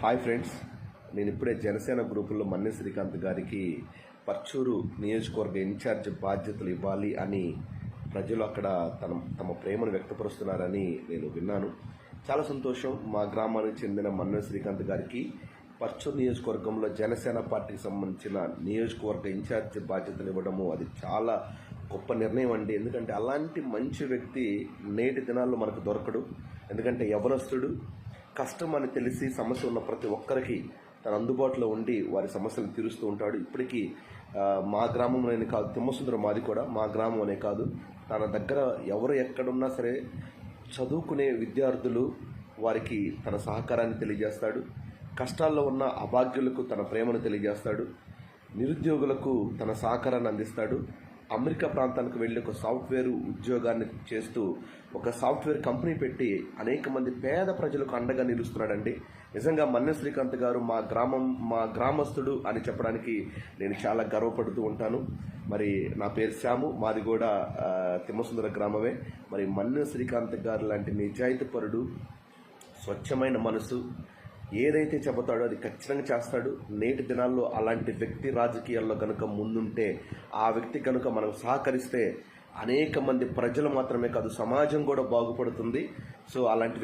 Hi friends, నేను ఇప్పుడే జనసేన గ్రూపుల్లో మన్నె శ్రీకాంత్ గారికి పర్చూరు నియోజకవర్గ ఇన్ఛార్జ్ బాధ్యతలు ఇవ్వాలి అని ప్రజలు అక్కడ తమ ప్రేమను వ్యక్తపరుస్తున్నారని నేను విన్నాను. చాలా సంతోషం. మా గ్రామానికి చెందిన మన్నె శ్రీకాంత్ గారికి పర్చూరు నియోజకవర్గంలో జనసేన పార్టీకి సంబంధించిన నియోజకవర్గ ఇన్ఛార్జ్ బాధ్యతలు ఇవ్వడము అది చాలా గొప్ప నిర్ణయం అండి. ఎందుకంటే అలాంటి మంచి వ్యక్తి నేటి దినాల్లో మనకు దొరకడు. ఎందుకంటే యవనస్తుడు, కష్టం అని తెలిసి సమస్య ఉన్న ప్రతి ఒక్కరికి తన అందుబాటులో ఉండి వారి సమస్యలను తీరుస్తూ ఉంటాడు. ఇప్పటికీ మా గ్రామంలోనే కాదు, తిమ్మసుందరం మాది కూడా మా గ్రామం అనే కాదు, తన దగ్గర ఎవరు ఎక్కడున్నా సరే చదువుకునే విద్యార్థులు వారికి తన సహకారాన్ని తెలియజేస్తాడు. కష్టాల్లో ఉన్న అభాగ్యులకు తన ప్రేమను తెలియజేస్తాడు. నిరుద్యోగులకు తన సహకారాన్ని అందిస్తాడు. అమెరికా ప్రాంతానికి వెళ్ళి ఒక సాఫ్ట్వేర్ ఉద్యోగాన్ని చేస్తూ ఒక సాఫ్ట్వేర్ కంపెనీ పెట్టి అనేక మంది పేద ప్రజలకు అండగా నిలుస్తున్నాడండి. నిజంగా మన్నె శ్రీకాంత్ గారు మా గ్రామస్తుడు అని చెప్పడానికి నేను చాలా గర్వపడుతూ ఉంటాను. మరి నా పేరు శ్యాము, మాది కూడా తిమ్మసుందర గ్రామమే. మరి మన్నె శ్రీకాంత్ గారు లాంటి నిజాయితీపరుడు, స్వచ్ఛమైన మనసు, ఏదైతే చెబుతాడో అది ఖచ్చితంగా చేస్తాడు. నేటి దినాల్లో అలాంటి వ్యక్తి రాజకీయాల్లో కనుక ముందుంటే, ఆ వ్యక్తి కనుక మనం సహకరిస్తే అనేక మంది ప్రజలు మాత్రమే కాదు సమాజం కూడా బాగుపడుతుంది. సో అలాంటి